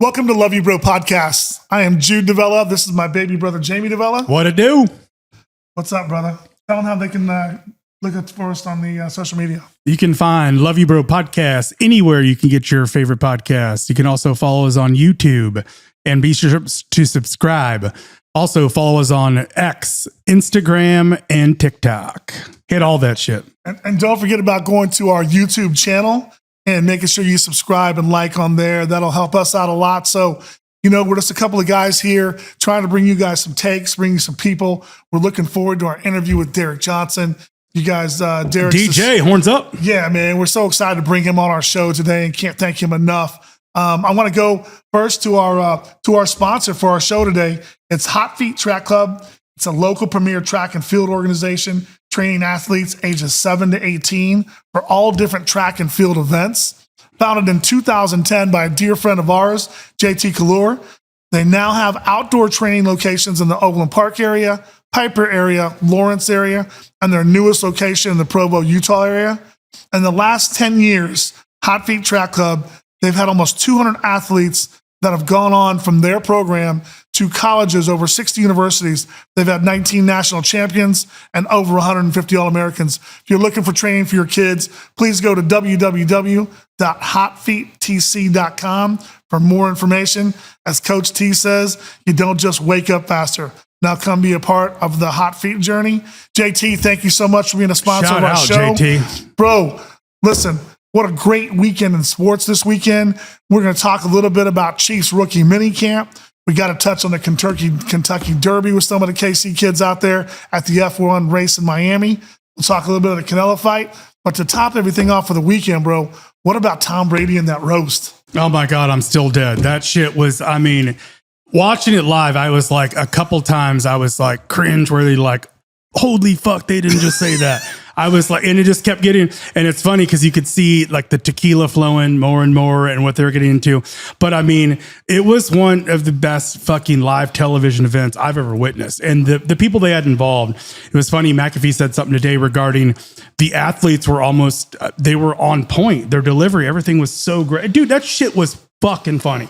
Welcome to Love You Bro Podcast. I am Jude Devella. This is my baby brother, Jamie Devella. What it do? What's up, brother? Tell them how they can look at for us on the social media. You can find Love You Bro Podcast anywhere you can get your favorite podcasts. You can also follow us on YouTube and be sure to subscribe. Also follow us on X, Instagram, and TikTok. Hit all that shit. And don't forget about going to our YouTube channel and making sure you subscribe and like on there. That'll help us out a lot. So, we're just a couple of guys here trying to bring you guys some takes, bring you some people. We're looking forward to our interview with Derrick Johnson. You guys, Derrick. DJ, horns up. Yeah, man. We're so excited to bring him on our show today and can't thank him enough. I want to go first to our sponsor for our show today. It's Hot Feet Track Club. It's a local premier track and field organization training athletes ages 7 to 18 for all different track and field events. Founded in 2010 by a dear friend of ours, JT Kallur. They now have outdoor training locations in the Overland Park area, Piper area, Lawrence area, and their newest location in the Provo, Utah area. In the last 10 years, Hot Feet Track Club, they've had almost 200 athletes that have gone on from their program to colleges, over 60 universities. They've had 19 national champions and over 150 All-Americans. If you're looking for training for your kids, please go to www.hotfeettc.com for more information. As Coach T says, you don't just wake up faster. Now come be a part of the Hot Feet journey. JT, thank you so much for being a sponsor of our show. Shout out, JT. Bro, listen, what a great weekend in sports this weekend. We're going to talk a little bit about Chiefs rookie minicamp. We got to touch on the Kentucky Derby with some of the KC kids out there at the F1 race in Miami. We'll talk a little bit of the Canelo fight. But to top everything off for the weekend, bro, what about Tom Brady and that roast? Oh my God, I'm still dead. That shit was, watching it live, I was like, a couple times, I was like cringe-worthy, like, holy fuck, they didn't just say that. I was like, and it just kept getting, and it's funny because you could see like the tequila flowing more and more and what they're getting into. But it was one of the best fucking live television events I've ever witnessed. And the people they had involved, it was funny. McAfee said something today regarding the athletes were almost, they were on point. Their delivery, everything was so great. Dude, that shit was fucking funny.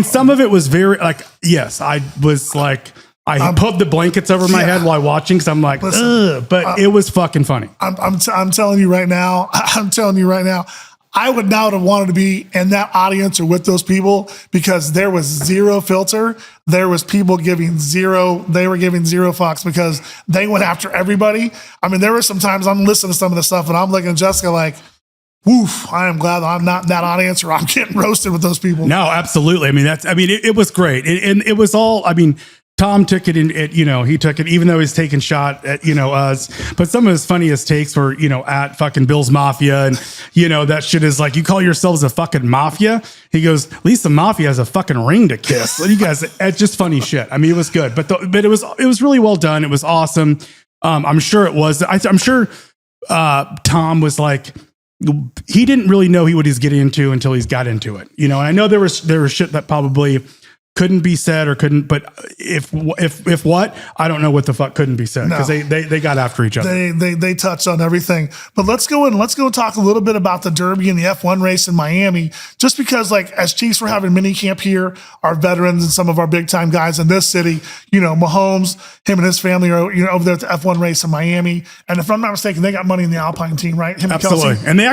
Some of it was very yes, I was like, I put the blankets over my head while watching because I'm like, ugh, but it was fucking funny. I'm telling you right now, I would not have wanted to be in that audience or with those people because there was zero filter. There was people they were giving zero fucks because they went after everybody. There were some times I'm listening to some of the stuff and I'm looking at Jessica like, woof, I am glad that I'm not in that audience or I'm getting roasted with those people. No, absolutely. It was great. And it was all, Tom took it he took it, even though he's taking shot at, us. But some of his funniest takes were, at fucking Bill's Mafia. And, that shit is like, you call yourselves a fucking mafia? He goes, at least the mafia has a fucking ring to kiss. You guys, it's just funny shit. It was good, but it was really well done. It was awesome. I'm sure it was. I'm sure Tom was like, he didn't really know what he's getting into until he's got into it. And I know there was shit that probably couldn't be said or couldn't, but if what, I don't know what the fuck couldn't be said because they got after each other. They touched on everything. But let's go talk a little bit about the Derby and the F1 race in Miami, just because as Chiefs were having mini camp here, our veterans and some of our big time guys in this city, Mahomes, him and his family are over there at the F1 race in Miami. And if I'm not mistaken, they got money in the Alpine team, right? Him Absolutely. And they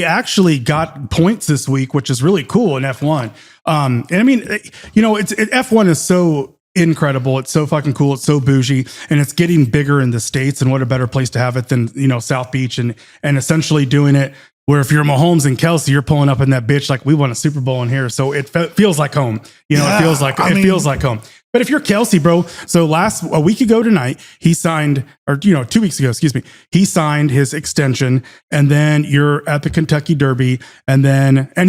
actually got points this week, which is really cool in F1. F1 is so incredible. It's so fucking cool. It's so bougie, and it's getting bigger in the States. And what a better place to have it than, South Beach and essentially doing it where if you're Mahomes and Kelsey, you're pulling up in that bitch like we won a Super Bowl in here. So it feels like home. It feels like home. But if you're Kelsey, bro, so a week ago tonight, he signed, or 2 weeks ago, excuse me, he signed his extension, and then you're at the Kentucky Derby, and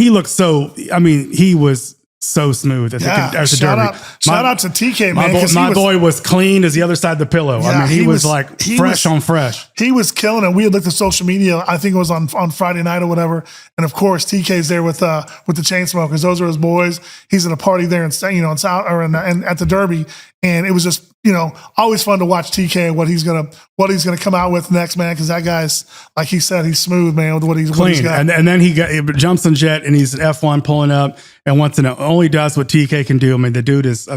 he looked he was so smooth at the Derby. Shout out to TK, man. My boy was clean as the other side of the pillow. Yeah, he was fresh on fresh. He was killing it. We had looked at social media. I think it was on Friday night or whatever. And of course, TK's there with the Chainsmokers. Those are his boys. He's at a party there in South or at the Derby, and it was just always fun to watch TK and what he's gonna come out with next, man. Because that guy's, like he said, he's smooth, man, with what he's got. And then he jumps on jet and he's F1 pulling up and wants to know, only does what TK can do. I mean, the dude is,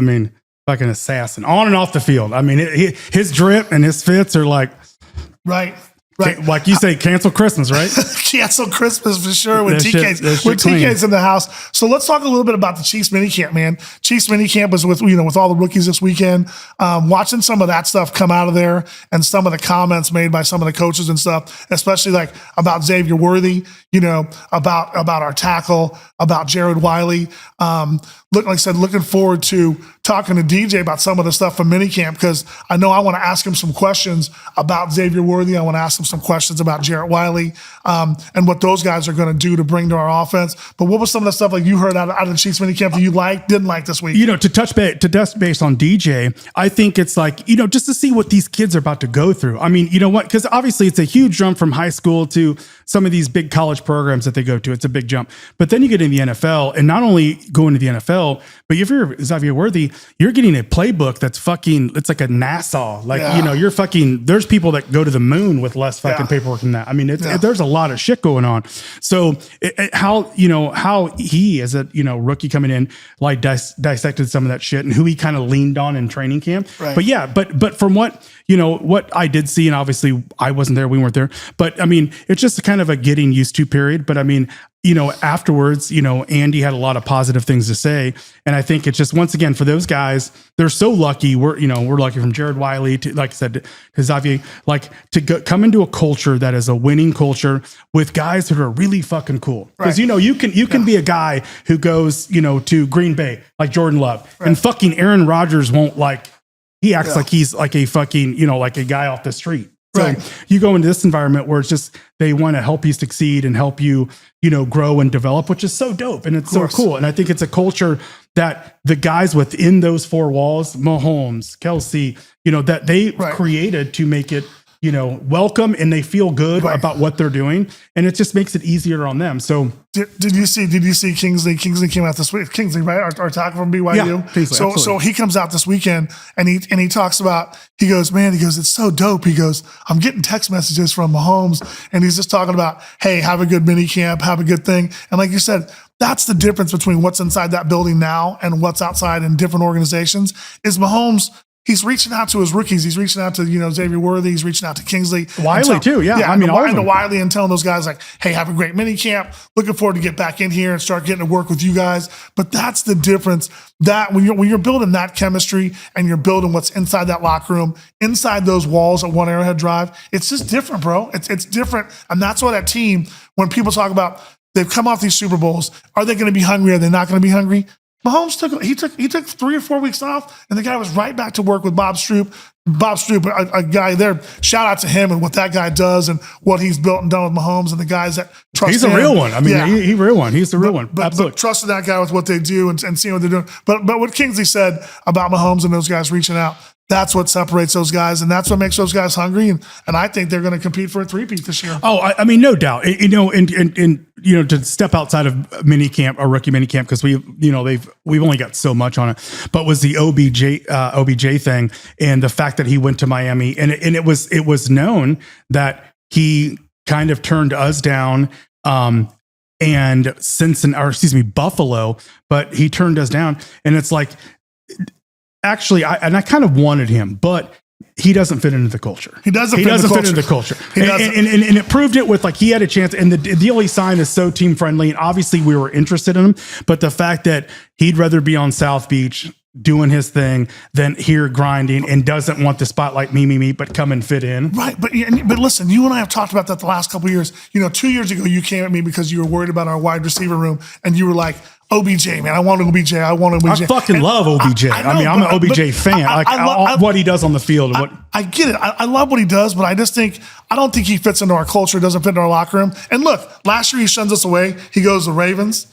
fucking assassin on and off the field. I mean, his drip and his fits are like, right. Like you say, cancel Christmas, right? Cancel Christmas for sure when TK's in the house. So let's talk a little bit about the Chiefs minicamp, man. Chiefs minicamp was with all the rookies this weekend. Watching some of that stuff come out of there and some of the comments made by some of the coaches and stuff, especially like about Xavier Worthy, about our tackle, about Jared Wiley. Looking forward to talking to DJ about some of the stuff from minicamp, because I know I want to ask him some questions about Xavier Worthy. I want to ask him some questions about Jared Wiley and what those guys are going to do to bring to our offense. But what was some of the stuff like you heard out of the Chiefs minicamp that you didn't like this week? To touch base on DJ, I think it's like, just to see what these kids are about to go through. I mean, you know what? Because obviously it's a huge jump from high school to some of these big college programs that they go to. It's a big jump. But then you get in the NFL, and not only going to the NFL, but if you're Xavier Worthy, you're getting a playbook that's it's like a NASA. Like, there's people that go to the moon with less fucking paperwork than that. I mean, there's a lot of shit going on. So how he, as a, rookie coming in, like dissected some of that shit and who he kind of leaned on in training camp. Right. But yeah, but from what I did see, and obviously I wasn't there, we weren't there, but I mean, it's just kind of a getting used to period. But I mean, afterwards, Andy had a lot of positive things to say. And I think it's just, once again, for those guys, they're so lucky. We're lucky from Jared Wiley to, like I said, to Xavier, like to come into a culture that is a winning culture with guys that are really fucking cool. Because, you can be a guy who goes, to Green Bay, like Jordan Love, and fucking Aaron Rodgers won't he acts like he's like a fucking, like a guy off the street. So you go into this environment where it's just, they want to help you succeed and help you, grow and develop, which is so dope. And it's so cool. And I think it's a culture that the guys within those four walls, Mahomes, Kelsey, that they created to make it, welcome, and they feel good about what they're doing. And it just makes it easier on them. So did you see Kingsley? Kingsley came out this week. Kingsley, right? Our tackle from BYU. Yeah, Kingsley, so he comes out this weekend and he talks about, he goes, it's so dope. He goes, I'm getting text messages from Mahomes, and he's just talking about, hey, have a good mini camp, have a good thing. And like you said, that's the difference between what's inside that building now and what's outside in different organizations. Is Mahomes, he's reaching out to his rookies. He's reaching out to, Xavier Worthy. He's reaching out to Kingsley. Wiley too, yeah. I mean, and to Wiley, and telling those guys like, hey, have a great mini camp. Looking forward to get back in here and start getting to work with you guys. But that's the difference, that when you're building that chemistry and you're building what's inside that locker room, inside those walls at One Arrowhead Drive, it's just different, bro. It's different. And that's what that team, when people talk about, they've come off these Super Bowls, are they going to be hungry? Are they not going to be hungry? Mahomes took 3 or 4 weeks off, and the guy was right back to work with Bob Stroop. Bob Stroop, a guy there. Shout out to him and what that guy does and what he's built and done with Mahomes and the guys that trust He's him. a real one. I mean, he's a real one. He's the real one. But trusting that guy with what they do and seeing what they're doing. But what Kingsley said about Mahomes and those guys reaching out, that's what separates those guys, and that's what makes those guys hungry. And I think they're going to compete for a three-peat this year. Oh, I mean, no doubt. And to step outside of minicamp or rookie minicamp, because we've only got so much on it, but was the OBJ thing, and the fact that he went to Miami, and it was known that he kind of turned us down, and Buffalo, but he turned us down, and it's like, actually, I kind of wanted him, but he doesn't fit into the culture. He doesn't fit into the culture. And it proved it with, like, he had a chance, and the deal he signed is so team friendly, and obviously we were interested in him, but the fact that he'd rather be on South Beach doing his thing than here grinding, and doesn't want the spotlight, me, but come and fit in. Right. But listen, you and I have talked about that the last couple of years. 2 years ago, you came at me because you were worried about our wide receiver room, and you were like, OBJ, man, I want OBJ. I fucking love OBJ. I'm an OBJ fan. I love what he does on the field. I get it. I love what he does, but I don't think he fits into our culture, doesn't fit into our locker room. And look, last year he shuns us away. He goes to the Ravens.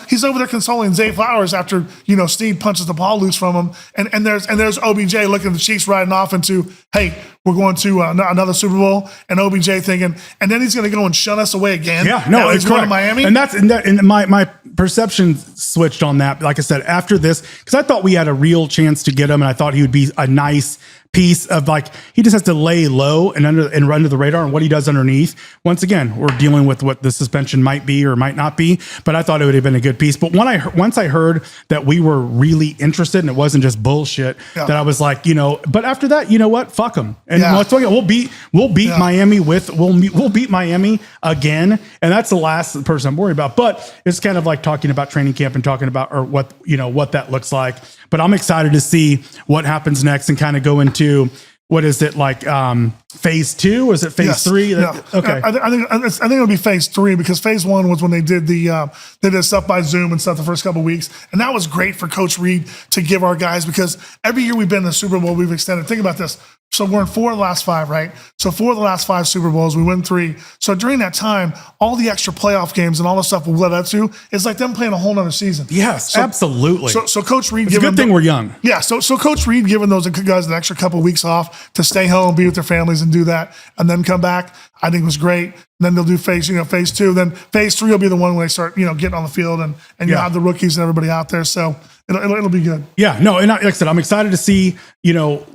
He's over there consoling Zay Flowers after, Steve punches the ball loose from him. And there's OBJ looking at the Chiefs riding off into, hey, we're going to another Super Bowl, and OBJ thinking, and then he's going to go and shun us away again. Yeah, no, now it's he's going to correct. Miami. And my perception switched on that. Like I said, after this, because I thought we had a real chance to get him, and I thought he would be a nice piece of, like, he just has to lay low and run under the radar, and what he does underneath. Once again, we're dealing with what the suspension might be or might not be, but I thought it would have been a good piece. But once I heard that we were really interested and it wasn't just bullshit, that I was like, but after that, you know what? Fuck them. And we'll beat Miami we'll beat Miami again. And that's the last person I'm worried about. But it's kind of like talking about training camp and talking about, or what that looks like. But I'm excited to see what happens next and kind of go into, what is it, like phase 2? Or is it phase 3? Yeah. Okay. I think it'll be phase 3, because phase 1 was when they did they did stuff by Zoom and stuff the first couple of weeks. And that was great for Coach Reid to give our guys, because every year we've been in the Super Bowl, we've extended. Think about this. So we're in 4 of the last 5, right? So 4 of the last 5 Super Bowls, we win 3. So during that time, all the extra playoff games and all the stuff we've led up to, it's like them playing a whole nother season. Yes, absolutely. So Coach Reid, it's a good thing we're young. Yeah. So Coach Reid giving those guys an extra couple of weeks off to stay home, be with their families, and do that, and then come back, I think was great. And then they'll do phase 2. Then phase 3 will be the one where they start, getting on the field and you have the rookies and everybody out there. So it'll be good. Yeah, no, and like I said, I'm excited to see,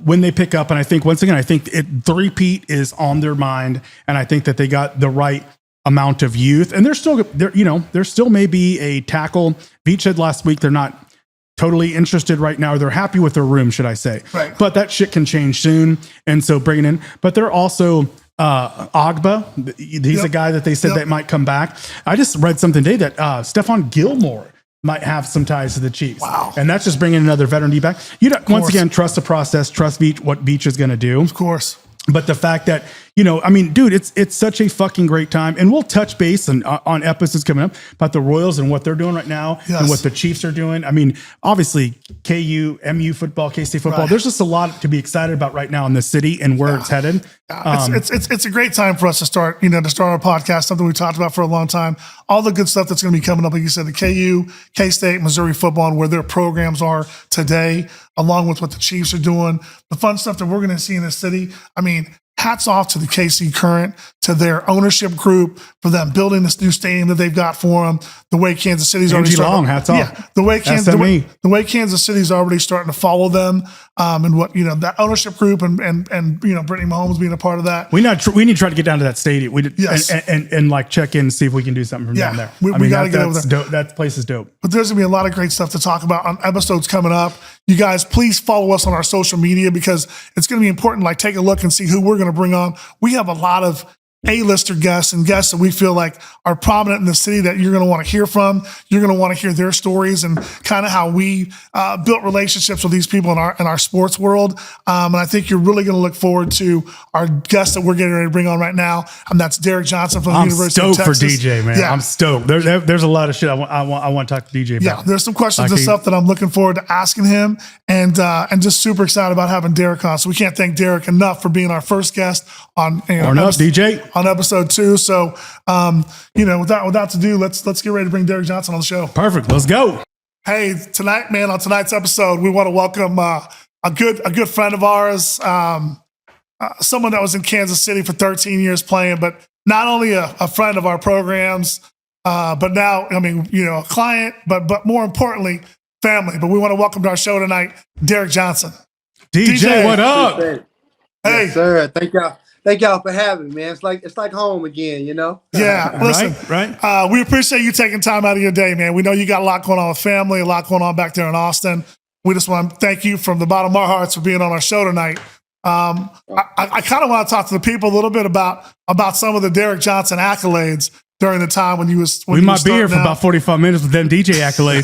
when they pick up. And I think, once again, three-peat is on their mind, and I think that they got the right amount of youth. And there still may be a tackle. Beach said last week they're not totally interested right now. They're happy with their room, should I say. Right. But that shit can change soon. And so bringing in, but they're also Ogba. He's a guy that they said that might come back. I just read something today that Stephon Gilmore might have some ties to the Chiefs. Wow. And that's just bringing another veteran D back. Once again, trust the process, trust what Beach is going to do. Of course. But the fact that, dude, it's such a fucking great time. And we'll touch base on episodes coming up about the Royals and what they're doing right now and what the Chiefs are doing. I mean, obviously, KU, MU football, K-State football. Right. There's just a lot to be excited about right now in the city and where it's headed. It's a great time for us to start, to start our podcast, something we've talked about for a long time. All the good stuff that's going to be coming up, like you said, the KU, K-State, Missouri football, and where their programs are today, along with what the Chiefs are doing, the fun stuff that we're going to see in the city. I mean, hats off to the KC Current, to their ownership group, for them building this new stadium that they've got for them. The way Kansas City's already starting. Long, hats off. Yeah, the way Kansas City's already starting to follow them, and what that ownership group and Brittany Mahomes being a part of that. We need to try to get down to that stadium. And like check in and see if we can do something from down there. We got to get over there. Dope. That place is dope. But there's gonna be a lot of great stuff to talk about on episodes coming up. You guys, please follow us on our social media, because it's going to be important. Like, take a look and see who we're going to bring on. We have a lot of A-lister guests and guests that we feel like are prominent in the city that you're going to want to hear from. You're going to want to hear their stories and kind of how we built relationships with these people in our sports world. And I think you're really going to look forward to our guest that we're getting ready to bring on right now. And that's Derrick Johnson from the University of Texas. I'm stoked for DJ, man. Yeah. I'm stoked. There's a lot of shit I want to talk to DJ about. Yeah, there's some questions and stuff that I'm looking forward to asking him, and just super excited about having Derrick on. So we can't thank Derrick enough for being our first guest on episode 2. So, without to do, let's get ready to bring Derrick Johnson on the show. Perfect. Let's go. Hey, tonight, man, on tonight's episode, we want to welcome a good friend of ours, someone that was in Kansas City for 13 years playing, but not only a friend of our programs, but now, a client, but more importantly, family. But we want to welcome to our show tonight, Derrick Johnson. DJ, what up? Hey, yes, sir. Thank y'all for having me, man. It's like home again, Yeah, listen. Right. We appreciate you taking time out of your day, man. We know you got a lot going on with family, a lot going on back there in Austin. We just want to thank you from the bottom of our hearts for being on our show tonight. I kind of want to talk to the people a little bit about some of the Derrick Johnson accolades during the time when you was. We might be here for about 45 minutes with them DJ accolades.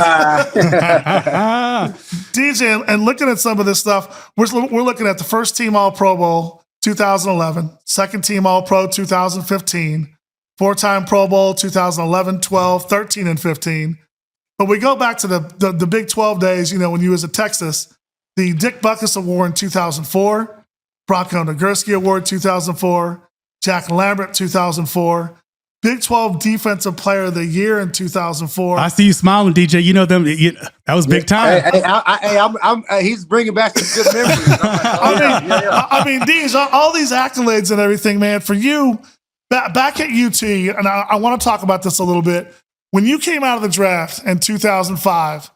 DJ, and looking at some of this stuff, we're looking at the first team All Pro Bowl 2011, second team All Pro 2015, four-time Pro Bowl 2011, 12, 13, and 15. But we go back to the Big 12 days, when you was at Texas, the Dick Butkus Award in 2004, Bronco Nagurski Award 2004, Jack Lambert 2004, Big 12 Defensive Player of the Year in 2004. I see you smiling, DJ. You know them. That was big time. He's bringing back some good memories. I mean, these all these accolades and everything, man. For you, back at UT, and I want to talk about this a little bit. When you came out of the draft in 2005,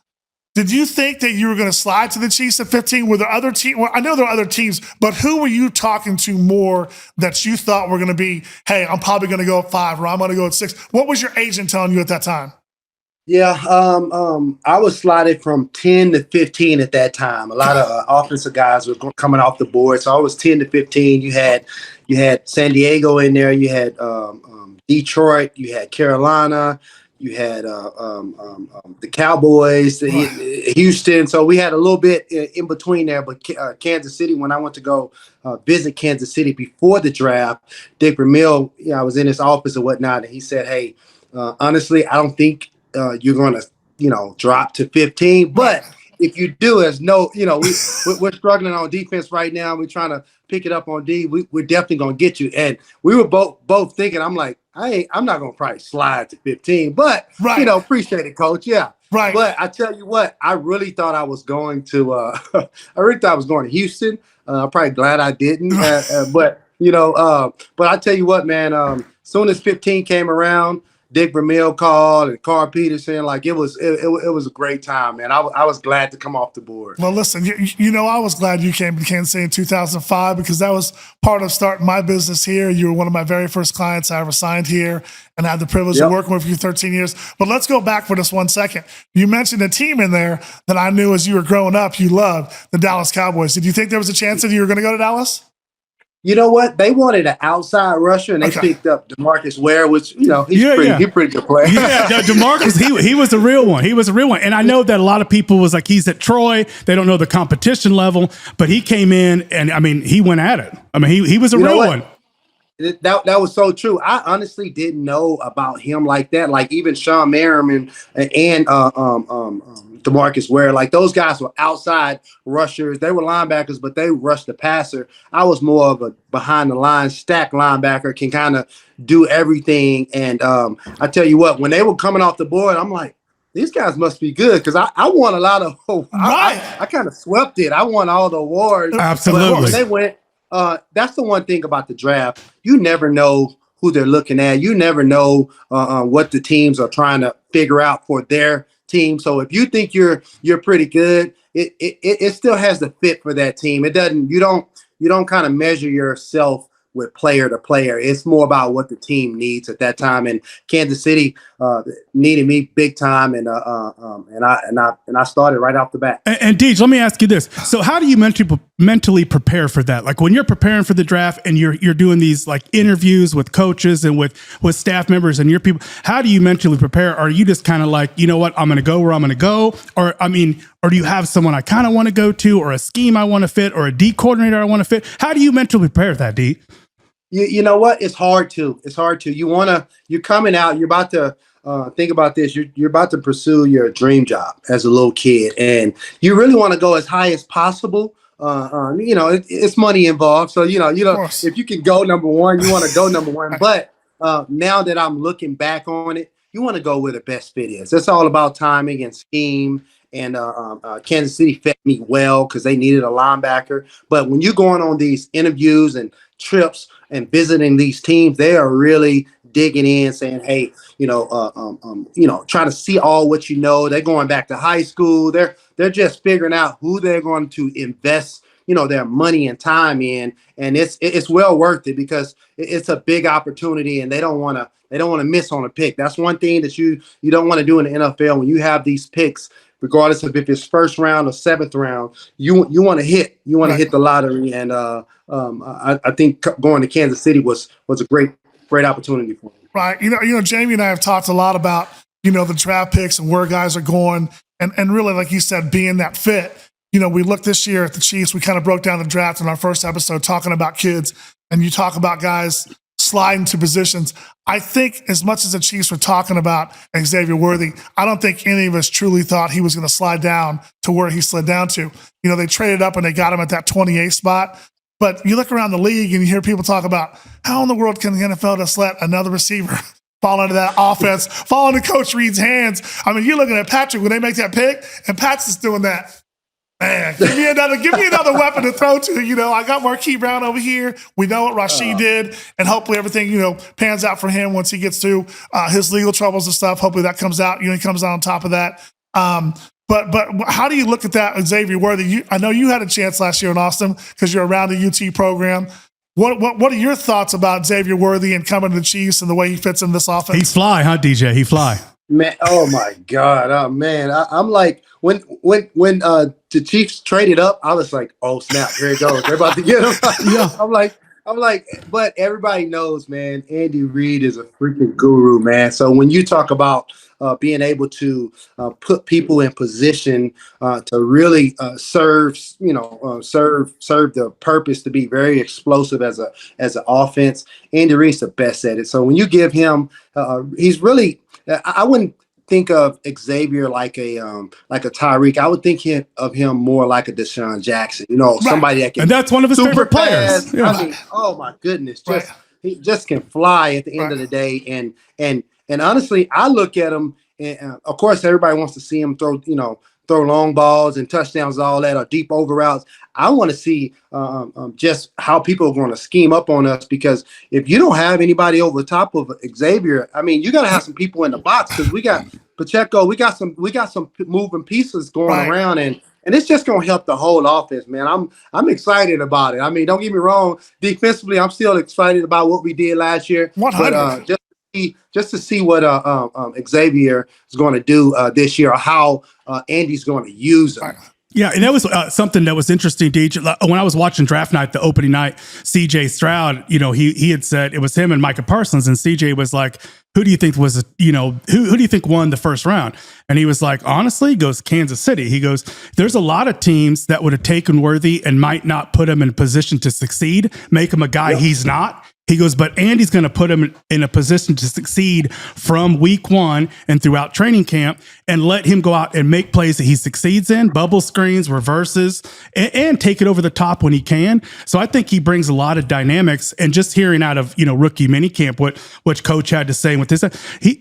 did you think that you were going to slide to the Chiefs at 15? Were there other teams? Well, I know there are other teams, but who were you talking to more that you thought were going to be, hey, I'm probably going to go at 5 or I'm going to go at 6? What was your agent telling you at that time? Yeah, I was slotted from 10 to 15 at that time. A lot of offensive guys were coming off the board, so I was 10 to 15. You had San Diego in there. You had Detroit. You had Carolina. You had the Cowboys, Houston. So we had a little bit in between there. But Kansas City, when I went to go visit Kansas City before the draft, Dick Vermeil, I was in his office and whatnot, and he said, hey, honestly, I don't think you're going to, drop to 15. But if you do, we're struggling on defense right now. We're trying to pick it up on D. We're definitely going to get you. And we were both thinking, I'm like, I'm not going to probably slide to 15, but, appreciate it, Coach. Yeah. Right. But I tell you what, I really thought I was going to, Houston. I'm probably glad I didn't. But I tell you what, man, soon as 15 came around, Dick Vermeil called and Carl Peterson. Like it was a great time, man. I was glad to come off the board. Well, listen, I was glad you came to Kansas City in 2005 because that was part of starting my business here. You were one of my very first clients I ever signed here, and I had the privilege of working with you 13 years. But let's go back for just 1 second. You mentioned a team in there that I knew as you were growing up you loved, the Dallas Cowboys. Did you think there was a chance that you were going to go to Dallas? You know what? They wanted an outside rusher, and they picked up DeMarcus Ware, which he's a pretty good player. Yeah, DeMarcus, he was a real one. He was a real one, and I know that a lot of people was like, he's at Troy. They don't know the competition level, but he came in, and I mean, he went at it. I mean, he was a real one. That was so true. I honestly didn't know about him like that. Like even Sean Merriman and DeMarcus Ware, like those guys were outside rushers. They were linebackers, but they rushed the passer. I was more of a behind the line stack linebacker, can kind of do everything. And I tell you what, when they were coming off the board, I'm like, these guys must be good because I won a lot of. I kind of swept it. I won all the awards. Absolutely. When they went. That's the one thing about the draft. You never know who they're looking at. You never know what the teams are trying to figure out for their team. So if you think you're pretty good, it still has the fit for that team. It doesn't. You don't kind of measure yourself with player to player. It's more about what the team needs at that time. And Kansas City needed me big time, and I started right off the bat. And Deej, let me ask you this: so, how do you mentally prepare for that? Like when you're preparing for the draft and you're doing these like interviews with coaches and with staff members and your people, how do you mentally prepare? Are you just kind of like, you know what, I'm going to go where I'm going to go, or do you have someone I kind of want to go to, or a scheme I want to fit, or a D coordinator I want to fit? How do you mentally prepare for that, D? You know what? It's hard to. You're coming out. You're about to think about this. You're about to pursue your dream job as a little kid, and you really want to go as high as possible. It's money involved, so if you can go number one, you want to go number one. But now that I'm looking back on it, you want to go where the best fit is. It's all about timing and scheme. And Kansas City fit me well because they needed a linebacker. But when you're going on these interviews and trips and visiting these teams, they are really digging in, saying, "Hey, trying to see all what you know." They're going back to high school. They're just figuring out who they're going to invest, their money and time in, and it's well worth it because it's a big opportunity, and they don't want to miss on a pick. That's one thing that you don't want to do in the NFL when you have these picks. Regardless of if it's first round or seventh round, you want to hit. You want to hit the lottery, and I think going to Kansas City was a great opportunity for me. Right. Jamie and I have talked a lot about the draft picks and where guys are going, and really, like you said, being that fit. We looked this year at the Chiefs. We kind of broke down the draft in our first episode, talking about kids, and you talk about guys sliding to positions. I think as much as the Chiefs were talking about Xavier Worthy, I don't think any of us truly thought he was going to slide down to where he slid down to. They traded up and they got him at that 28 spot. But you look around the league and you hear people talk about how in the world can the NFL just let another receiver fall into that offense, fall into Coach Reid's hands. I mean, you're looking at Patrick when they make that pick, and Pat's just doing that. Man, give me another weapon to throw to. I got Marquise Brown over here. We know what Rashid did, and hopefully everything, pans out for him once he gets through his legal troubles and stuff. Hopefully that comes out. He comes out on top of that. But how do you look at that, Xavier Worthy? I know you had a chance last year in Austin because you're around the UT program. What are your thoughts about Xavier Worthy and coming to the Chiefs and the way he fits in this offense? He's fly, huh, DJ? He fly. Man, oh my God. Oh man. I'm like, when the Chiefs traded up, I was like, oh snap, here it goes. They're about to get him. Yeah. I'm like, but everybody knows, man, Andy Reid is a freaking guru, man. So when you talk about being able to put people in position to really serve the purpose to be very explosive as an offense, Andy Reid's the best at it. So when you give him, he's really, I wouldn't think of Xavier like a Tyreek. I would think of him more like a Deshaun Jackson. Somebody that can. And that's one of his favorite players. Yeah. I mean, oh my goodness, he just can fly at the end of the day. And honestly, I look at him, and of course, everybody wants to see him throw long balls and touchdowns, all that, or deep over routes. I want to see just how people are going to scheme up on us, because if you don't have anybody over the top of Xavier, I mean, you got to have some people in the box, because we got Pacheco, we got some moving pieces going around, and it's just going to help the whole offense, man. I'm excited about it. I mean, don't get me wrong. Defensively, I'm still excited about what we did last year. 100. But just to see what Xavier is going to do this year, or how Andy's going to use him. Yeah, and that was something that was interesting, DJ. When I was watching draft night, the opening night, CJ Stroud, he had said it was him and Micah Parsons, and CJ was like, who do you think was, who do you think won the first round? And he was like, honestly, he goes, Kansas City. He goes, there's a lot of teams that would have taken Worthy and might not put him in a position to succeed, make him a guy he's not. He goes, but Andy's going to put him in a position to succeed from week one and throughout training camp, and let him go out and make plays that he succeeds in, bubble screens, reverses, and take it over the top when he can. So I think he brings a lot of dynamics. And just hearing out of, rookie minicamp, what Coach had to say with this,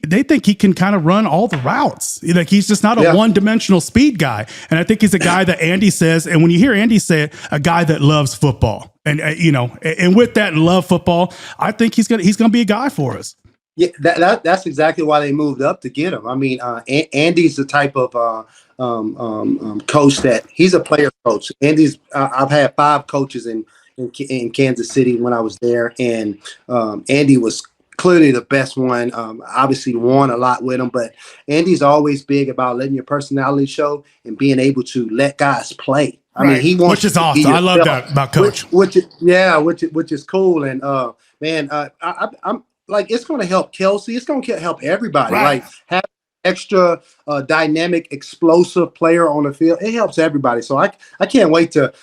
they think he can kind of run all the routes. Like, he's just not a one-dimensional speed guy. And I think he's a guy that Andy says, and when you hear Andy say it, a guy that loves football. And and with that love football, I think he's gonna be a guy for us. Yeah, that's exactly why they moved up to get him. I mean, Andy's the type of coach that he's a player coach. Andy's I've had 5 coaches in Kansas City when I was there, and Andy was clearly the best one. Obviously won a lot with him, but Andy's always big about letting your personality show and being able to let guys play. I mean, he wants, which is awesome. I love that about Coach. Which is cool. And man, I'm like, it's going to help Kelsey. It's going to help everybody. Like, have extra dynamic, explosive player on the field. It helps everybody. So I can't wait to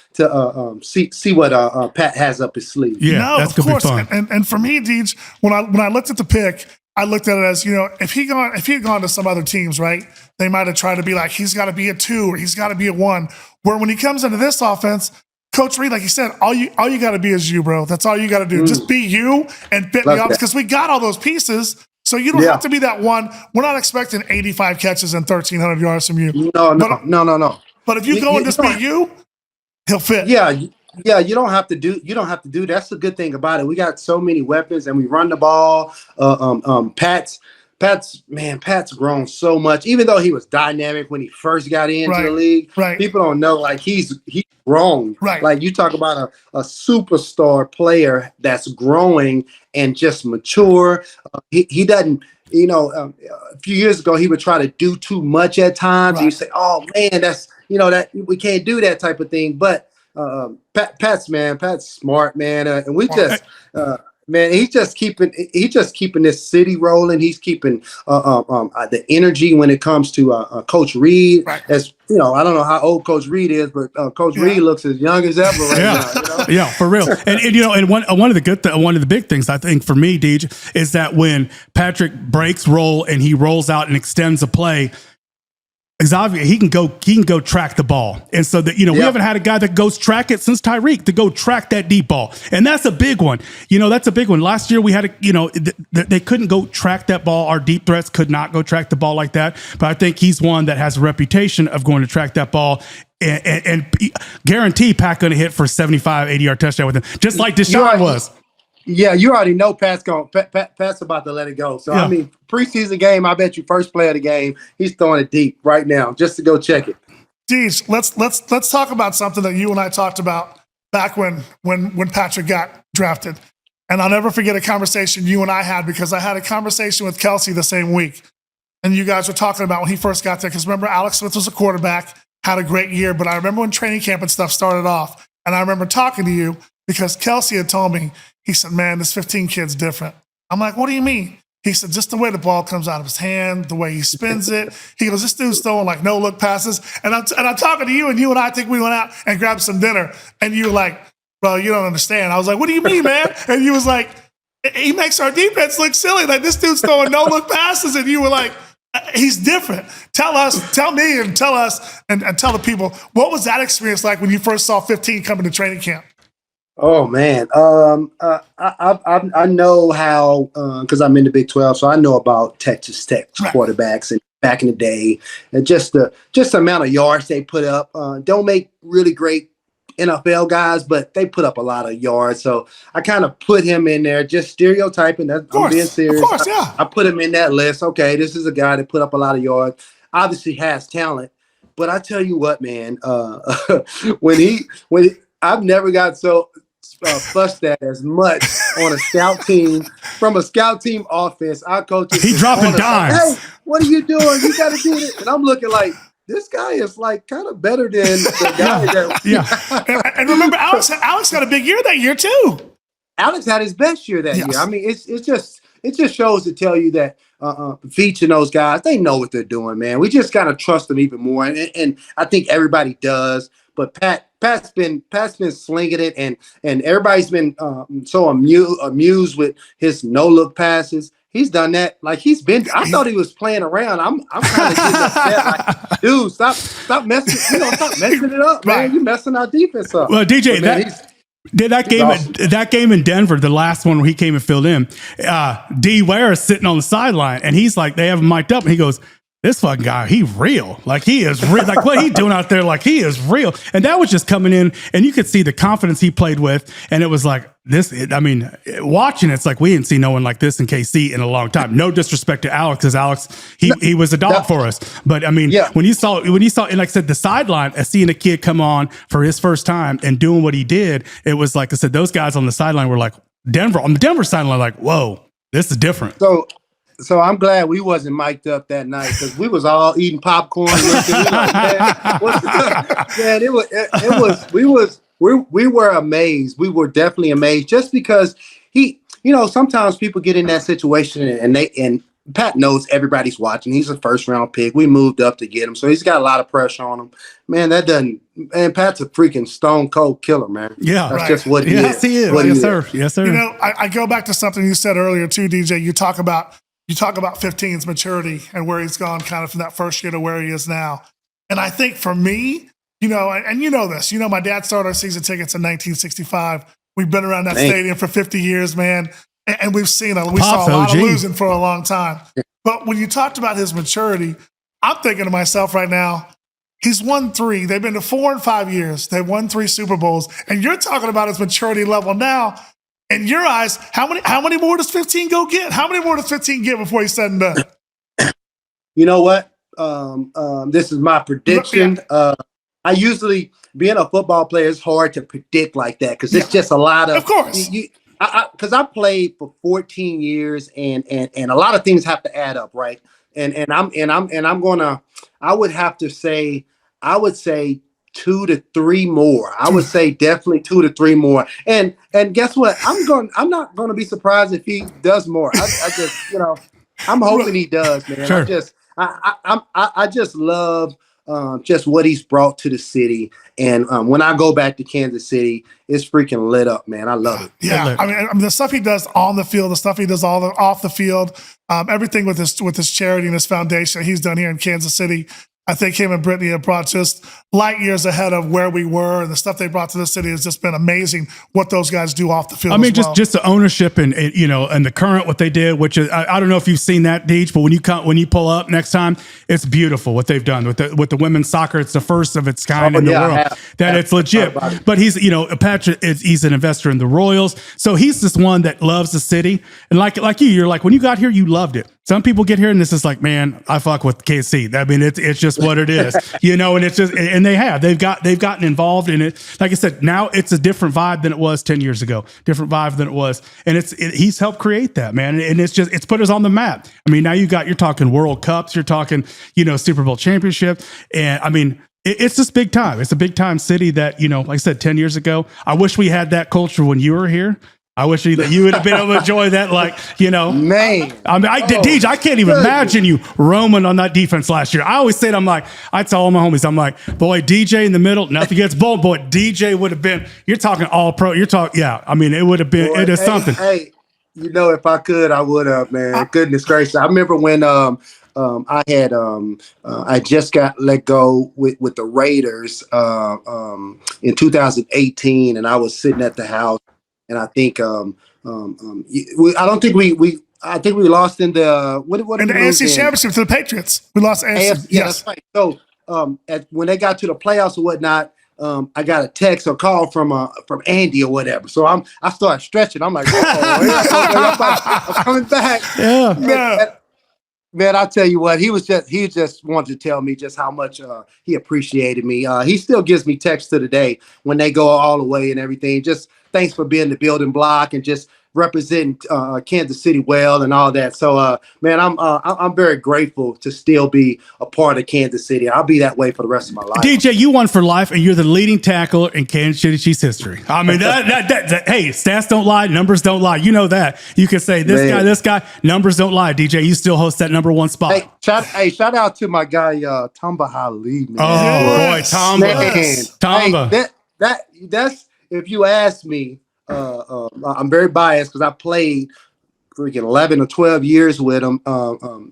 see what Pat has up his sleeve. Yeah, that's of course. Be fun. And for me, Deej, when I looked at the pick, I looked at it as, if he had gone to some other teams, right, they might have tried to be like, he's got to be a 2 or he's got to be a 1. Where when he comes into this offense, Coach Reid, like you said, all you got to be is you, bro. That's all you got to do. Just be you and fit me up, because we got all those pieces. So you don't have to be that one. We're not expecting 85 catches and 1,300 yards from you. No. But if you go and just be you, he'll fit. Yeah, you don't have to do. That's the good thing about it. We got so many weapons, and we run the ball. Pat's grown so much. Even though he was dynamic when he first got into the league, people don't know, like, he's grown. Right. Like, you talk about a superstar player that's growing and just mature. He doesn't. A few years ago, he would try to do too much at times. And you say, "Oh man, that's that we can't do that type of thing." But Pat's smart, man, and we just man, he's just keeping this city rolling. He's keeping the energy when it comes to Coach Reid. As I don't know how old Coach Reid is, but Coach Reid looks as young as ever right now. Yeah, for real. And one of the big things I think for me, Deej, is that when Patrick breaks roll and he rolls out and extends a play, Xavier, he can go track the ball. And so that, we haven't had a guy that goes track it since Tyreek to go track that deep ball. And that's a big one. That's a big one. Last year we had they couldn't go track that ball. Our deep threats could not go track the ball like that. But I think he's one that has a reputation of going to track that ball and guarantee Pat going to hit for 75, 80-yard touchdown with him, just like Deshaun was. Yeah, you already know Pat's about to let it go. So, preseason game, I bet you first play of the game, he's throwing it deep right now just to go check it. Deej, let's talk about something that you and I talked about back when Patrick got drafted. And I'll never forget a conversation you and I had, because I had a conversation with Kelsey the same week. And you guys were talking about when he first got there, because remember, Alex Smith was a quarterback, had a great year. But I remember when training camp and stuff started off, and I remember talking to you because Kelsey had told me, he said, man, this 15 kid's different. I'm like, what do you mean? He said, just the way the ball comes out of his hand, the way he spins it. He goes, this dude's throwing like no-look passes. And I'm talking to you, and you and I think we went out and grabbed some dinner. And you were like, bro, you don't understand. I was like, what do you mean, man? And you was like, he makes our defense look silly. Like, this dude's throwing no-look passes. And you were like, he's different. Tell me and tell us and tell the people, what was that experience like when you first saw 15 coming to training camp? Oh man, I know how, because I'm in the Big 12, so I know about Texas Tech quarterbacks and back in the day, and just the amount of yards they put up. Don't make really great NFL guys, but they put up a lot of yards. So I kind of put him in there, just stereotyping. I'm being serious. Of course, yeah. I put him in that list. Okay, this is a guy that put up a lot of yards. Obviously has talent, but I tell you what, man, when I've never got so fussed at as much on a scout team from a scout team offense. Our coach he dropping dimes. Hey, what are you doing? You got to do it. And I'm looking like, this guy is like kind of better than the guy that. And remember, Alex got a big year that year too. Alex had his best year that year. I mean, it just shows to tell you that Veach and those guys, they know what they're doing, man. We just gotta trust them even more, and I think everybody does. But Pat's been slinging it, and everybody's been so amused with his no-look passes. He's done that. Like, he's been. I thought he was playing around. I'm kind of getting upset. Like, dude, stop messing. Stop messing it up, man. You messing our defense up. Well, DJ, awesome. that game in Denver, the last one where he came and filled in, D. Ware is sitting on the sideline, and he's like, they have him mic'd up, and he goes, this fucking guy, he real. Like, he is real. Like, what he doing out there, like, he is real. And that was just coming in, and you could see the confidence he played with, and it was like, watching it's like, we didn't see no one like this in KC in a long time. No disrespect to Alex, because Alex, he was a dog for us. But, when you saw, and like I said, the sideline, seeing a kid come on for his first time and doing what he did, it was like I said, those guys on the sideline were like, on the Denver sideline, like, whoa, this is different. So I'm glad we wasn't mic'd up that night, because we was all eating popcorn. We were amazed. We were definitely amazed, just because sometimes people get in that situation and Pat knows everybody's watching. He's a first round pick. We moved up to get him, so he's got a lot of pressure on him. Man, Pat's a freaking stone cold killer, man. Yeah, that's just what he is. Yes, he is. Yes, sir. Yes, sir. I go back to something you said earlier too, DJ. You talk about 15's maturity and where he's gone kind of from that first year to where he is now. And I think for me, and you know this, my dad started our season tickets in 1965. We've been around that stadium for 50 years, man. And we've seen we saw a lot of losing for a long time. But when you talked about his maturity, I'm thinking to myself right now, he's won 3. They've been to 4 and 5 years. They've won 3 Super Bowls. And you're talking about his maturity level now. In your eyes, how many more does 15 go get? How many more does 15 get before he's said and done? You know what? This is my prediction. I usually, being a football player, it's hard to predict like that, because it's just a lot of course. Because I played for 14 years, and a lot of things have to add up, right? I would say 2 to 3 more. I would say definitely 2 to 3 more. And guess what? I'm not gonna be surprised if he does more. I just, I'm hoping he does, man. Sure. I just love just what he's brought to the city. And when I go back to Kansas City, it's freaking lit up, man. I love it. Yeah, I mean, the stuff he does on the field, the stuff he does off the field, everything with his charity and his foundation he's done here in Kansas City. I think him and Brittany have brought just light years ahead of where we were, and the stuff they brought to the city has just been amazing. What those guys do off the field. I mean, as well. just the ownership and and the current what they did, which is I don't know if you've seen that, Deej, but when you pull up next time, it's beautiful what they've done with the women's soccer. It's the first of its kind in the world. It's legit. But he's Patrick, he's an investor in the Royals, so he's this one that loves the city. And like you're like when you got here, you loved it. Some people get here and this is like, man, I fuck with KC. I mean, it's just what it is, and it's just, and they've gotten involved in it. Like I said, now it's a different vibe than it was 10 years ago, different vibe than it was. And he's helped create that, man. And it's put us on the map. I mean, now you're talking World Cups, you're talking, Super Bowl championship. And I mean, it's just big time. It's a big time city that, like I said, 10 years ago, I wish we had that culture when you were here. I wish that you would have been able to enjoy that, Man. I mean, Deej, I can't even imagine you roaming on that defense last year. I always said, I tell all my homies, I'm like, boy, DJ in the middle, nothing gets bold. Boy, DJ would have been, you're talking all pro. I mean, it would have been, it is something. Hey, if I could, I would have, man. Goodness gracious. I remember when I had I just got let go with the Raiders in 2018, and I was sitting at the house. And I think I don't think I think we lost in the what in the AFC Championship to the Patriots. We lost AFC. Yeah, that's right. So when they got to the playoffs or whatnot, I got a text or call from Andy or whatever. So I started stretching. I'm like, I'm coming back. Yeah. Man, I'll tell you what, he just wanted to tell me just how much he appreciated me. He still gives me texts to the day when they go all the way and everything. Just thanks for being the building block and just representing Kansas City well and all that. So, man, I'm very grateful to still be a part of Kansas City. I'll be that way for the rest of my life. DJ, you won for life, and you're the leading tackler in Kansas City Chiefs history. I mean, that hey, stats don't lie, numbers don't lie. You know that. You can say this guy, numbers don't lie. DJ, you still host that number one spot. Shout out to my guy Tamba Ali, man. Oh boy, Tamba. Hey, that's if you ask me. I'm very biased because I played freaking 11 or 12 years with him.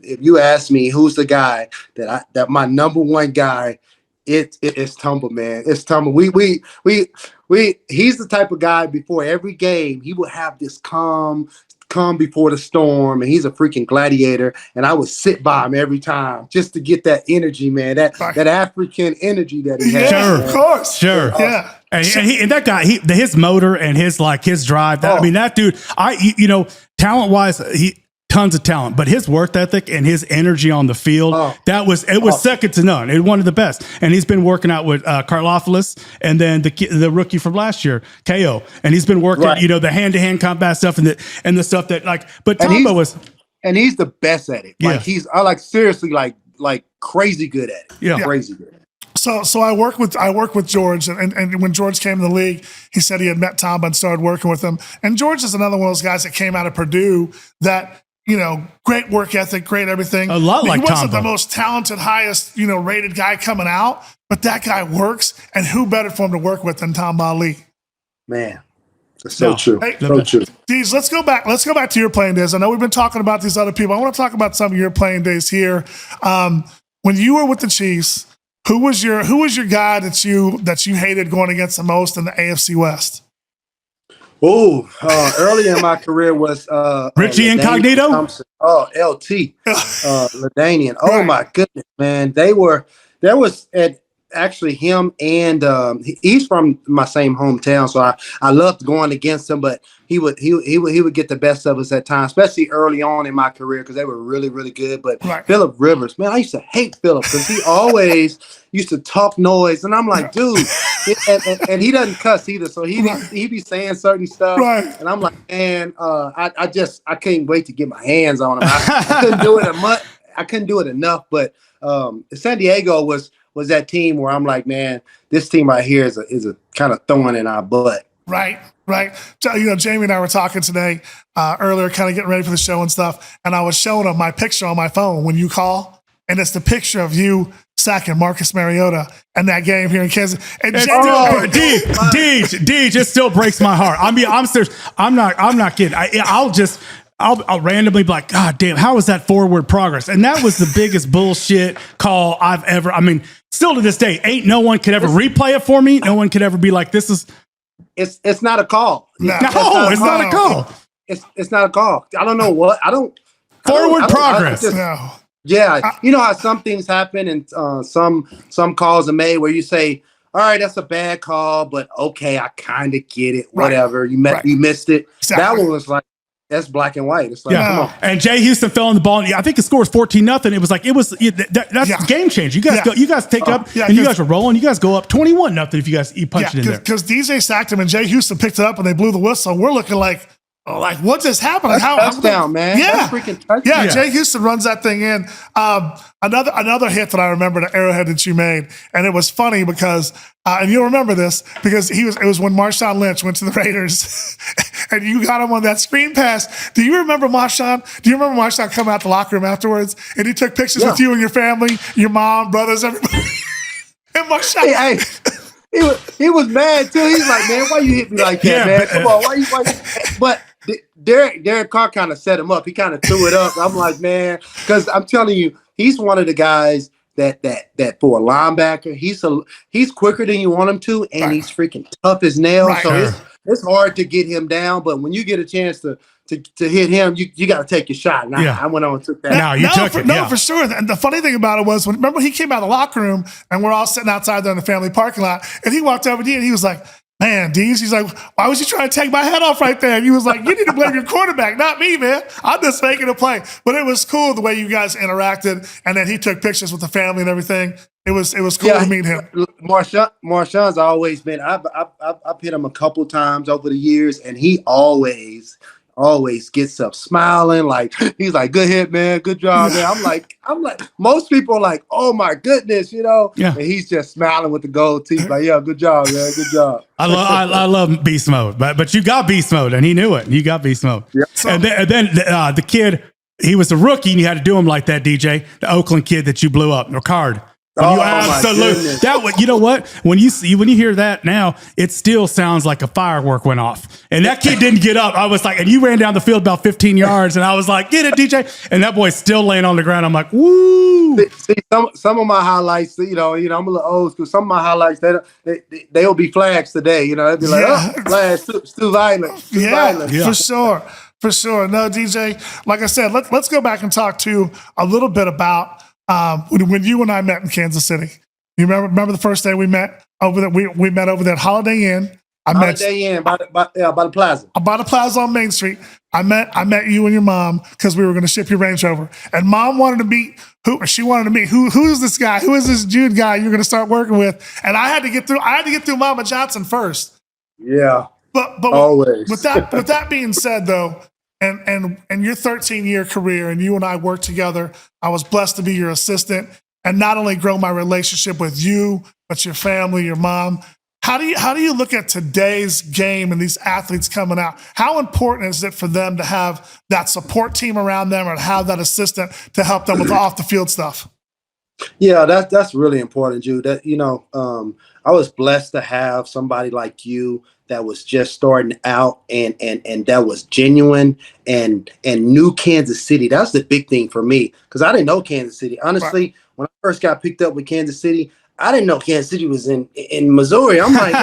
If you ask me who's the guy that my number one guy, it's Tumble, man. It's Tumble. He's the type of guy before every game, he would have this calm before the storm, and he's a freaking gladiator. And I would sit by him every time just to get that energy, man. That African energy that he has. Sure, of course. Sure. Yeah. And that guy, his motor and his drive. I mean, that dude. Talent wise, tons of talent, but his work ethic and his energy on the field, it was second to none. It was one of the best. And he's been working out with Karlopolis and then the rookie from last year, KO. And he's been working, the hand-to-hand combat stuff and the stuff that but Tamba was. And he's the best at it. Like seriously, like crazy good at it. Yeah. Crazy good. So I work with George, and when George came to the league, he said he had met Tamba and started working with him. And George is another one of those guys that came out of Purdue that, great work ethic, great everything. A lot like Tamba. He wasn't the most talented, highest, rated guy coming out, but that guy works, and who better for him to work with than Tamba Ali? Man, that's so true. Hey, so true. Deej, let's go back to your playing days. I know we've been talking about these other people. I want to talk about some of your playing days here. When you were with the Chiefs, who was your guy that you hated going against the most in the AFC West? Early in my career was Richie Incognito. Thompson. LT, LaDainian. Oh my goodness, man! There was actually him and he's from my same hometown, so I loved going against him. But he would get the best of us at times, especially early on in my career because they were really, really good. But Phillip Rivers, man, I used to hate Phillip because he always used to talk noise, and I'm like, dude, and he doesn't cuss either, so he be saying certain stuff, and I'm like, man, I couldn't wait to get my hands on him. I couldn't do it much. I couldn't do it enough, but San Diego was that team where I'm like, man, this team right here is a kind of thorn in our butt. Right. Jamie and I were talking today earlier, kind of getting ready for the show and stuff, and I was showing him my picture on my phone when you call, and it's the picture of you sacking Marcus Mariota and that game here in Kansas. And Deej, it still breaks my heart. I mean, I'm serious. I'm not kidding. I'll randomly be like, God damn, how is that forward progress? And that was the biggest bullshit call I've ever. I mean, still to this day, ain't no one could ever replay it for me. No one could ever be like, this is. It's not a call. No, it's not a call. It's not a call. I don't know what. Forward progress. No. Yeah, you know how some things happen and some calls are made where you say, all right, that's a bad call, but okay, I kind of get it. Whatever. You missed it. Exactly. That one was like, that's black and white. It's like, come on. And Jay Houston fell on the ball. And I think the score was 14-0. It was like, that's game change. You guys go, you guys take up, and you guys were rolling. You guys go up 21-0 if you punch it in there. Because DJ sacked him and Jay Houston picked it up and they blew the whistle. We're looking like what just happened? That's touchdown, man. Yeah. That's freaking touchdown. Yeah, Jay Houston runs that thing in. Another hit that I remember, the arrowhead that you made, and it was funny because, and you'll remember this because it was when Marshawn Lynch went to the Raiders, and you got him on that screen pass. Do you remember Marshawn? Do you remember Marshawn coming out the locker room afterwards and he took pictures with you and your family, your mom, brothers, everybody? And Marshawn. Hey. He was mad too. He's like, man, why you hit me like that, man? Come on, why you? But Derrick Carr kind of set him up. He kind of threw it up. I'm like, man, because I'm telling you, he's one of the guys that for a linebacker, he's quicker than you want him to, and he's freaking tough as nails. Right. So it's hard to get him down. But when you get a chance to hit him, you got to take your shot. I went on and took that. For sure. And the funny thing about it was, remember he came out of the locker room and we're all sitting outside there in the family parking lot, and he walked over to you and he was like, man, Deez, he's like, why was you trying to take my head off right there? And he was like, you need to blame your quarterback, not me, man. I'm just making a play. But it was cool the way you guys interacted, and then he took pictures with the family and everything. It was cool to meet him. Marshawn's always been. I've hit him a couple times over the years, and he always gets up smiling, like he's like, good hit, man, good job, man. I'm like, most people are like, oh my goodness, you know. Yeah. And he's just smiling with the gold teeth, like, yeah, good job, man, good job. I love beast mode, but you got beast mode, and he knew it. You got beast mode. Yep. And then the kid, he was a rookie, and you had to do him like that, DJ, the Oakland kid that you blew up, Ricard. You absolutely that. You know what? When you hear that now, it still sounds like a firework went off. And that kid didn't get up. I was like, and you ran down the field about 15 yards, and I was like, get it, DJ. And that boy's still laying on the ground. I'm like, woo. See, some of my highlights, you know, I'm a little old school. Some of my highlights, they'll be flags today. You know, they'll be like, flags, too violent. For sure. For sure. No, DJ, like I said, let's go back and talk to a little bit about when you and I met in Kansas City. You remember the first day we met over there? We met over there at Holiday Inn. By the plaza. By the plaza on Main Street. I met you and your mom because we were going to ship your Range Rover. And mom wanted to meet who's this guy? Who is this Jude guy you're going to start working with? And I had to get through Mama Johnson first. Yeah. But always. With that being said, though, and your 13-year career, and you and I worked together, I was blessed to be your assistant and not only grow my relationship with you, but your family, your mom. How do you look at today's game and these athletes coming out? How important is it for them to have that support team around them or to have that assistant to help them with the off the field stuff? Yeah, that's really important, Jude. That I was blessed to have somebody like you that was just starting out and that was genuine and knew Kansas City. That's the big thing for me because I didn't know Kansas City. Honestly, when I first got picked up with Kansas City, I didn't know Kansas City was in Missouri. I'm like,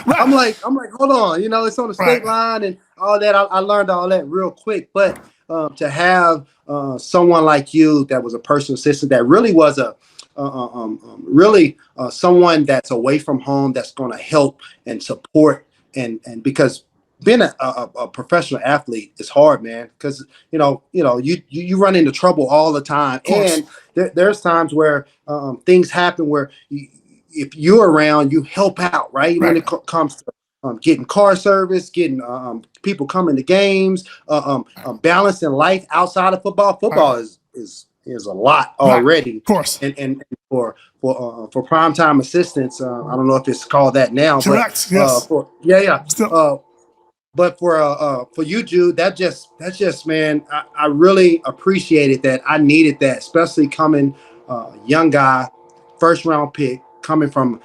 I'm like, hold on, it's on the state line and all that. I learned all that real quick, but to have someone like you that was a personal assistant that really was someone that's away from home that's going to help and support and because being a professional athlete is hard, man, because you run into trouble all the time, and there's times where things happen where if you're around, you help out, right? When it comes to getting car service, getting people coming to games, balancing life outside of football. Football is a lot already, of course. And for Prime Time Assistants, I don't know if it's called that now. Correct. But, yes. But for you, Jude, that's just man, I really appreciated that. I needed that, especially coming young guy, first round pick, coming from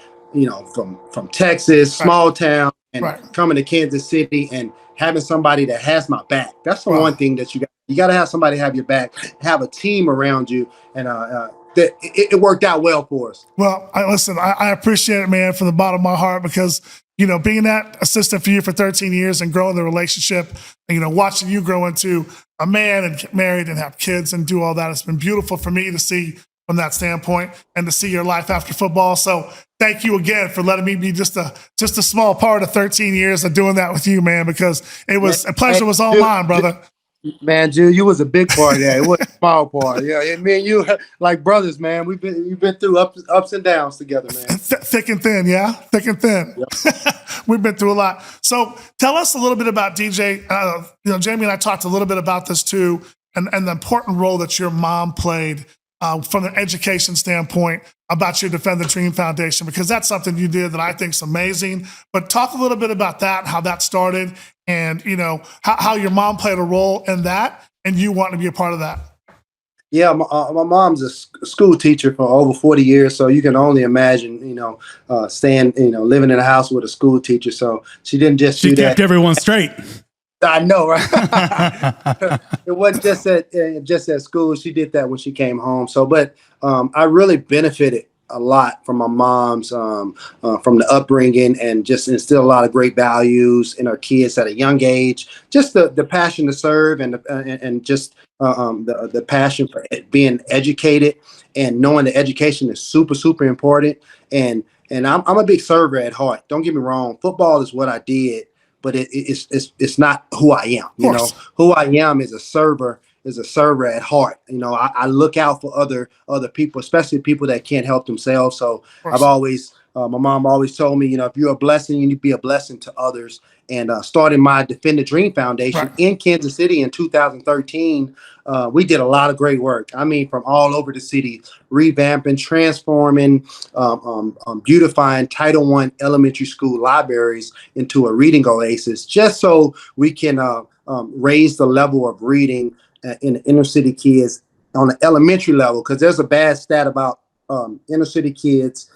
Texas, small town, and coming to Kansas City and having somebody that has my back. That's the one thing that you got to have somebody have your back, have a team around you, and that it worked out well for us. Well, I appreciate it, man, from the bottom of my heart, because, you know, being that assistant for you for 13 years and growing the relationship, and, you know, watching you grow into a man and get married and have kids and do all that, it's been beautiful for me to see from that standpoint and to see your life after football. So thank you again for letting me be just a small part of 13 years of doing that with you, man, because it was a pleasure was all mine, brother. Man, Jude, you was a big part of that. It was a small part. Yeah, and me and you like brothers, man. We've been through ups and downs together, man. Thick and thin, yeah, thick and thin. Yep. We've been through a lot. So tell us a little bit about DJ. You know, Jamie and I talked a little bit about this too, and the important role that your mom played from an education standpoint about your Defend the Dream Foundation, because that's something you did that I think is amazing. But talk a little bit about that, how that started, and, you know, how your mom played a role in that, and you want to be a part of that. Yeah, my mom's a school teacher for over 40 years, so you can only imagine, you know, living in a house with a school teacher. So she didn't just she kept everyone straight. I know, right? It wasn't just at school. She did that when she came home. So, but I really benefited a lot from my mom's from the upbringing, and just instill a lot of great values in our kids at a young age. Just the passion to serve, and just the passion for being educated, and knowing that education is super, super important. And I'm a big server at heart. Don't get me wrong. Football is what I did, but it's not who I am. You know, who I am is a server at heart. You know, I look out for other people, especially people that can't help themselves. So I've always, my mom always told me, you know, if you're a blessing, you need to be a blessing to others. And starting my Defend the Dream Foundation in Kansas City in 2013, we did a lot of great work. I mean, from all over the city, revamping, transforming, beautifying Title I elementary school libraries into a reading oasis, just so we can raise the level of reading in the inner city kids on the elementary level. Because there's a bad stat about inner city kids.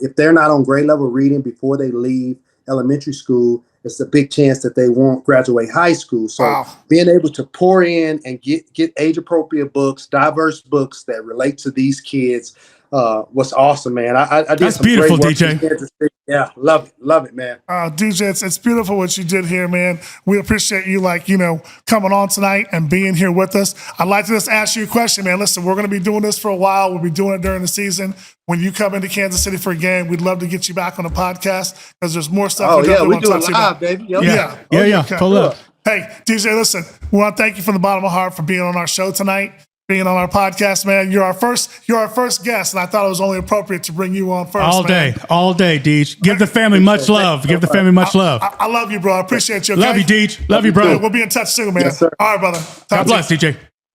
If they're not on grade level reading before they leave elementary school, it's a big chance that they won't graduate high school. So being able to pour in and get age appropriate books, diverse books that relate to these kids was awesome, man. I did That's some beautiful, great work DJ. Yeah, love it, man. DJ, it's beautiful what you did here, man. We appreciate you, like, you know, coming on tonight and being here with us. I'd like to just ask you a question, man. Listen, we're going to be doing this for a while. We'll be doing it during the season. When you come into Kansas City for a game, we'd love to get you back on the podcast, because there's more stuff. We do it live, baby. Yeah. Okay. Pull up. Hey, DJ, listen, we want to thank you from the bottom of my heart for being on our show tonight, being on our podcast, man. You're our first guest, and I thought it was only appropriate to bring you on first. All day, Deej. Give the family much love. Give the family much love. I love you, bro. I appreciate you. Okay? Love you, Deej. Love you, bro. We'll be in touch soon, man. Yes, sir. All right, brother. God bless, DJ.